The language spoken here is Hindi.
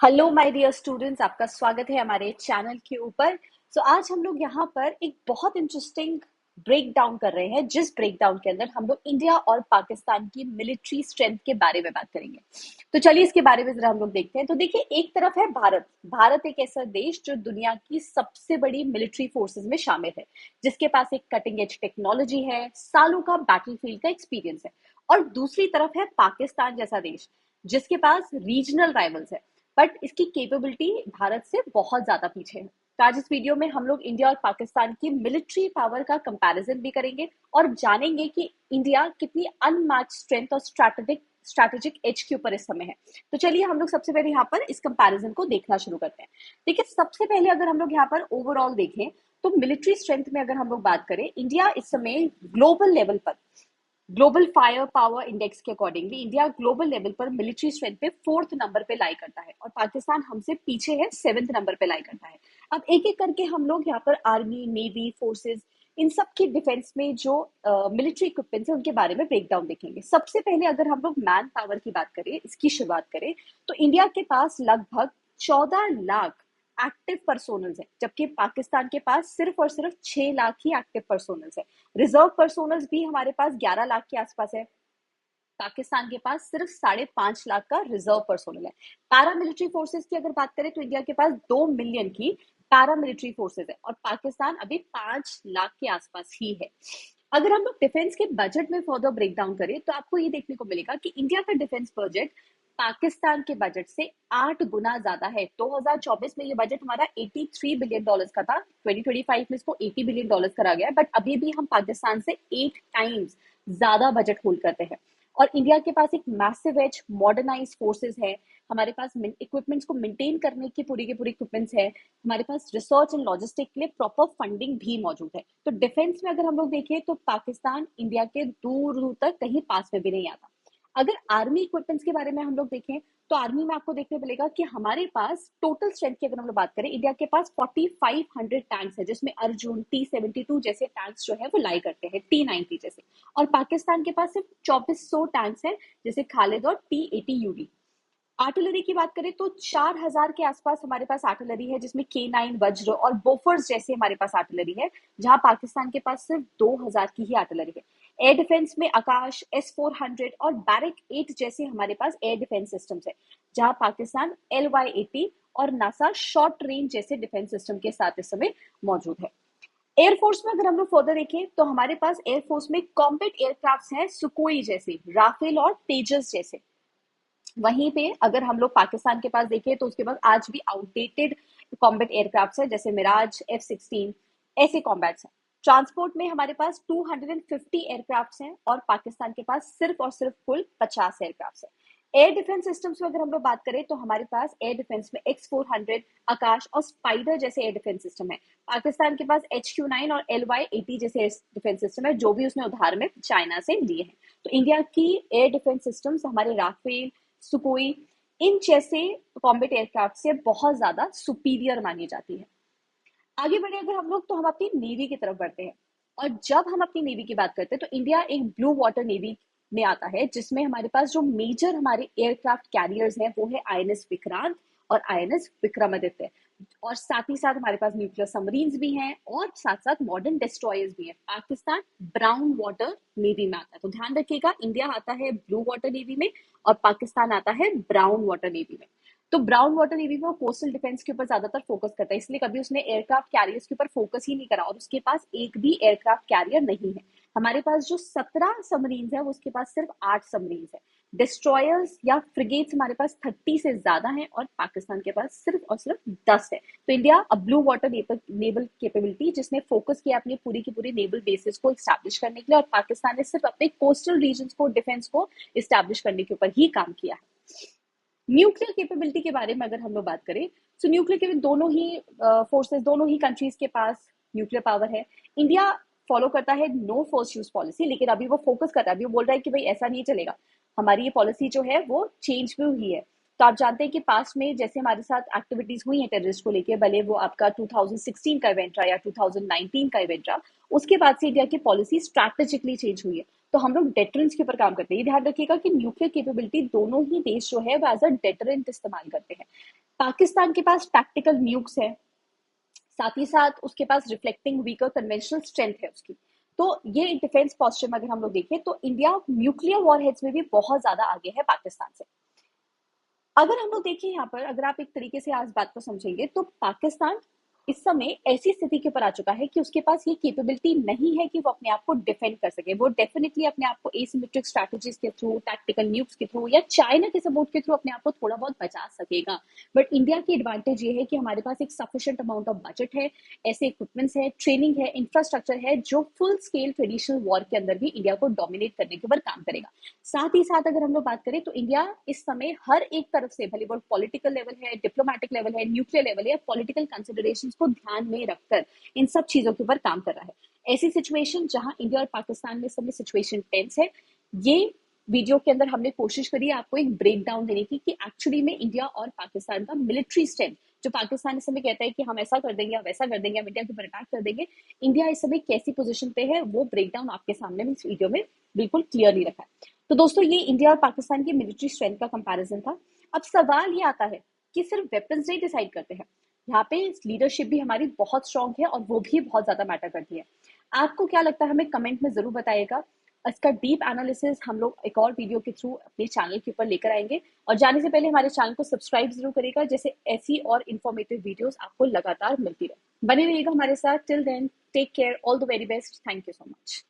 हेलो माय डियर स्टूडेंट्स, आपका स्वागत है हमारे चैनल के ऊपर। आज हम लोग यहाँ पर एक बहुत इंटरेस्टिंग ब्रेक डाउन कर रहे हैं, जिस ब्रेक डाउन के अंदर हम लोग इंडिया और पाकिस्तान की मिलिट्री स्ट्रेंथ के बारे में बात करेंगे। तो चलिए इसके बारे में जरा हम लोग देखते हैं। तो देखिए, एक तरफ है भारत। भारत एक ऐसा देश जो दुनिया की सबसे बड़ी मिलिट्री फोर्सेस में शामिल है, जिसके पास एक कटिंग एज टेक्नोलॉजी है, सालों का बैटलफील्ड का एक्सपीरियंस है। और दूसरी तरफ है पाकिस्तान जैसा देश, जिसके पास रीजनल राइवल्स है, बट इसकी कैपेबिलिटी भारत से बहुत ज्यादा पीछे है। तो आज इस वीडियो में हम लोग इंडिया और पाकिस्तान की मिलिट्री पावर का कंपैरिजन भी करेंगे और जानेंगे कि इंडिया कितनी अनमैच स्ट्रेंथ और स्ट्रैटेजिक एज के ऊपर इस समय है। तो चलिए हम लोग सबसे पहले यहाँ पर इस कंपैरिजन को देखना शुरू करते हैं। देखिए, सबसे पहले अगर हम लोग यहाँ पर ओवरऑल देखें तो मिलिट्री स्ट्रेंथ में अगर हम लोग बात करें, इंडिया इस समय ग्लोबल लेवल पर, ग्लोबल फायर पावर इंडेक्स के अकॉर्डिंगली इंडिया ग्लोबल लेवल पर मिलिट्री स्ट्रेंथ पे 4th नंबर पे लाई करता है और पाकिस्तान हमसे पीछे है, 7th नंबर पे लाई करता है। अब एक एक करके हम लोग यहाँ पर आर्मी, नेवी, फोर्सेस, इन सब की डिफेंस में जो मिलिट्री इक्विपमेंट्स है उनके बारे में ब्रेक डाउन देखेंगे। सबसे पहले अगर हम लोग मैन पावर की बात करें, इसकी शुरुआत करें, तो इंडिया के पास लगभग 14 लाख एक्टिव पर्सोनल्स है, जबकि पाकिस्तान के पास सिर्फ और सिर्फ 6 लाख ही एक्टिव पर्सोनल्स है। रिजर्व पर्सोनल्स भी हमारे पास 11 लाख के आसपास है। पाकिस्तान के पास सिर्फ 5.5 लाख का रिजर्व पर्सोनल है। पैरामिलिट्री फोर्सेस की अगर बात करें तो इंडिया के पास 2 मिलियन की पैरामिलिट्री फोर्सेस है और पाकिस्तान अभी 5 लाख के आसपास ही है। अगर हम लोग डिफेंस के बजट में फर्दर ब्रेक डाउन करें तो आपको ये देखने को मिलेगा कि इंडिया का डिफेंस बजट पाकिस्तान के बजट से 8 गुना ज्यादा है। 2024 में ये बजट हमारा $83 बिलियन का था, 2025 में इसको $80 बिलियन करा गया है, बट अभी भी हम पाकिस्तान से 8 टाइम्स ज्यादा बजट होल्ड करते हैं। और इंडिया के पास एक मैसिव एज मॉडर्नाइज फोर्सेस है, हमारे पास इक्विपमेंट्स को मेंटेन करने की पूरी इक्विपमेंट्स है, हमारे पास रिसर्च एंड लॉजिस्टिक के लिए प्रॉपर फंडिंग भी मौजूद है। तो डिफेंस में अगर हम लोग देखें तो पाकिस्तान इंडिया के दूर दूर तक कहीं पास में भी नहीं आता। अगर आर्मी इक्विपमेंट्स के बारे में हम लोग देखें तो आर्मी में आपको देखने मिलेगा कि हमारे पास टोटल स्ट्रेंथ की अगर हम लोग बात करें, इंडिया के पास 4500 टैंक्स है, जिसमें अर्जुन, T-72 जैसे टैंक्स जो है वो लाई करते हैं, T-90 जैसे। और पाकिस्तान के पास सिर्फ 2400 टैंक्स है, जैसे खालिद और T-80 UD। आर्टिलरी की बात करें तो 4000 के आसपास हमारे पास आर्टिलरी है, जिसमें K9, वज्र और बोफर्स जैसे हमारे पास आर्टिलरी है, जहां पाकिस्तान के पास सिर्फ 2000 की ही आर्टिलरी है। एयर डिफेंस में आकाश, S-400 और बैरिक 8 जैसे हमारे पास एयर डिफेंस सिस्टम्स है, जहां पाकिस्तान LY-80 और नासा शॉर्ट रेंज जैसे डिफेंस सिस्टम के साथ इस समय मौजूद है। एयरफोर्स में अगर हम लोग फर्दर देखें तो हमारे पास एयरफोर्स में कॉम्बैट एयरक्राफ्ट हैं, सुकोई जैसे, राफेल और तेजस जैसे। वहीं पे अगर हम लोग पाकिस्तान के पास देखें तो उसके पास आज भी आउटडेटेड कॉम्बैट एयरक्राफ्ट है, जैसे मिराज, F-16, ऐसे कॉम्बैट्स हैं। ट्रांसपोर्ट में हमारे पास 250 एयरक्राफ्ट हैं और पाकिस्तान के पास सिर्फ और सिर्फ कुल 50 एयरक्राफ्ट है। एयर डिफेंस सिस्टम्स में अगर हम लोग बात करें तो हमारे पास एयर डिफेंस में X-400, आकाश और स्पाइडर जैसे एयर डिफेंस सिस्टम है। पाकिस्तान के पास HQ-9 और LY-80 जैसे एयर डिफेंस सिस्टम है, जो भी उसने उधार में चाइना से लिए हैं। तो इंडिया की एयर डिफेंस सिस्टम्स हमारे राफेल, सुकोई, इन जैसे कॉम्बैट एयरक्राफ्ट से बहुत ज्यादा सुपीरियर मानी जाती है। आगे बढ़े अगर हम लोग तो हम अपनी नेवी की तरफ बढ़ते हैं। और जब हम अपनी नेवी की बात करते हैं तो इंडिया एक ब्लू वाटर नेवी में आता है, जिसमें हमारे पास जो मेजर हमारे एयरक्राफ्ट कैरियर्स हैं वो है INS विक्रांत और INS विक्रमादित्य। और साथ ही साथ हमारे पास न्यूक्लियर सबमरीन्स भी हैं और साथ साथ मॉडर्न डिस्ट्रॉयर्स भी हैं। पाकिस्तान ब्राउन वाटर नेवी में आता है, तो ध्यान रखिएगा, इंडिया आता है ब्लू वाटर नेवी में और पाकिस्तान आता है ब्राउन वाटर नेवी में। तो ब्राउन वाटर नेवी में वो कोस्टल डिफेंस के ऊपर ज्यादातर फोकस करता है, इसलिए कभी उसने एयरक्राफ्ट कैरियर्स के ऊपर फोकस ही नहीं करा और उसके पास एक भी एयरक्राफ्ट कैरियर नहीं है। हमारे पास जो 17 सबमरीन्स है उसके पास सिर्फ 8 सबमरीन्स है। डिस्ट्रॉयर्स या फ्रिगेट्स हमारे पास 30 से ज्यादा हैं और पाकिस्तान के पास सिर्फ और सिर्फ 10 है। तो इंडिया अब ब्लू वाटर नेवल कैपेबिलिटी जिसने फोकस किया अपनी पूरी की पूरी नेवल बेसिस को इस्टेब्लिश करने के लिए, और पाकिस्तान ने सिर्फ अपने कोस्टल रीजन को, डिफेंस को इस्टेब्लिश करने के ऊपर ही काम किया है। न्यूक्लियर कैपेबिलिटी के बारे में अगर हम लोग बात करें तो न्यूक्लियर के दोनों ही फोर्सेस, दोनों ही कंट्रीज के पास न्यूक्लियर पावर है। इंडिया फॉलो करता है नो फर्स्ट यूज पॉलिसी, लेकिन अभी वो फोकस कर रहा है, अभी वो बोल रहा है कि भाई ऐसा नहीं चलेगा, हमारी ये पॉलिसी जो है वो चेंज भी हुई है। तो आप जानते हैं कि पास में जैसे हमारे साथ एक्टिविटीज हुई हैं टेररिस्ट को लेके, भले वो आपका 2016 का इवेंट रहा या 2019 का इवेंट रहा, उसके बाद से इंडिया की पॉलिसी स्ट्रैटेजिकली चेंज हुई है। तो हम लोग डेटरेंस के ऊपर काम करते हैं। ये ध्यान रखिएगा कि न्यूक्लियर कैपेबिलिटी दोनों ही देश जो है वो एज अ डेटरेंट इस्तेमाल करते हैं। पाकिस्तान के पास टैक्टिकल न्यूक्स है, साथ ही साथ उसके पास रिफ्लेक्टिंग वीकर कन्वेंशनल स्ट्रेंथ है उसकी। तो ये डिफेंस पॉस्चर में अगर हम लोग देखें तो इंडिया न्यूक्लियर वॉरहेड्स में भी बहुत ज्यादा आगे है पाकिस्तान से। अगर हम लोग देखें यहाँ पर, अगर आप एक तरीके से आज बात को समझेंगे तो पाकिस्तान इस समय ऐसी स्थिति के ऊपर आ चुका है कि उसके पास ये कैपेबिलिटी नहीं है कि वो अपने आप को डिफेंड कर सके। वो डेफिनेटली अपने आप को एसिमेट्रिक स्ट्रैटेजीज के थ्रू, टैक्टिकल न्यूक्स के थ्रू या चाइना के सपोर्ट के थ्रू अपने आप को थोड़ा बहुत बचा सकेगा। बट इंडिया की एडवांटेज ये है कि हमारे पास एक सफिशिएंट अमाउंट ऑफ बजट है, ऐसे इक्विपमेंट्स है, ट्रेनिंग है, इंफ्रास्ट्रक्चर है जो फुल स्केल ट्रेडिशनल वॉर के अंदर भी इंडिया को डोमिनेट करने के ऊपर काम करेगा। साथ ही साथ अगर हम लोग बात करें तो इंडिया इस समय हर एक तरफ से, भले वो पॉलिटिकल लेवल है, डिप्लोमेटिक लेवल है, न्यूक्लियर लेवल है, पॉलिटिकल कंसिडरेशन को ध्यान में रखकर इन सब चीजों के ऊपर काम कर रहा है। ऐसी सिचुएशन जहां इंडिया और पाकिस्तान में समय सिचुएशन टेंस है, ये वीडियो के अंदर हमने कोशिश करी है आपको एक ब्रेक डाउन देने की कि एक्चुअली में इंडिया और पाकिस्तान का मिलिट्री स्ट्रेंथ, जो पाकिस्तान इस समय कहता है कि हम ऐसा कर देंगे या वैसा कर देंगे, हम इंडिया के ऊपर अटैक कर देंगे, इंडिया इस समय कैसी पोजीशन पे है वो ब्रेक डाउन आपके सामने इस वीडियो में बिल्कुल क्लियरली रखा है। तो दोस्तों, ये इंडिया और पाकिस्तान की मिलिट्री स्ट्रेंथ का कंपैरिजन था। अब सवाल ये आता है कि सिर्फ वेपन्स नहीं डिसाइड करते हैं, यहाँ पे लीडरशिप भी हमारी बहुत स्ट्रांग है और वो भी बहुत ज्यादा मैटर करती है। आपको क्या लगता है हमें कमेंट में जरूर बताइएगा। इसका डीप एनालिसिस हम लोग एक और वीडियो के थ्रू अपने चैनल के ऊपर लेकर आएंगे, और जाने से पहले हमारे चैनल को सब्सक्राइब जरूर करेगा, जैसे ऐसी और इन्फॉर्मेटिव वीडियोस आपको लगातार मिलती रहे। बने रहिएगा हमारे साथ। Till then, take care, all the very best, thank you so much.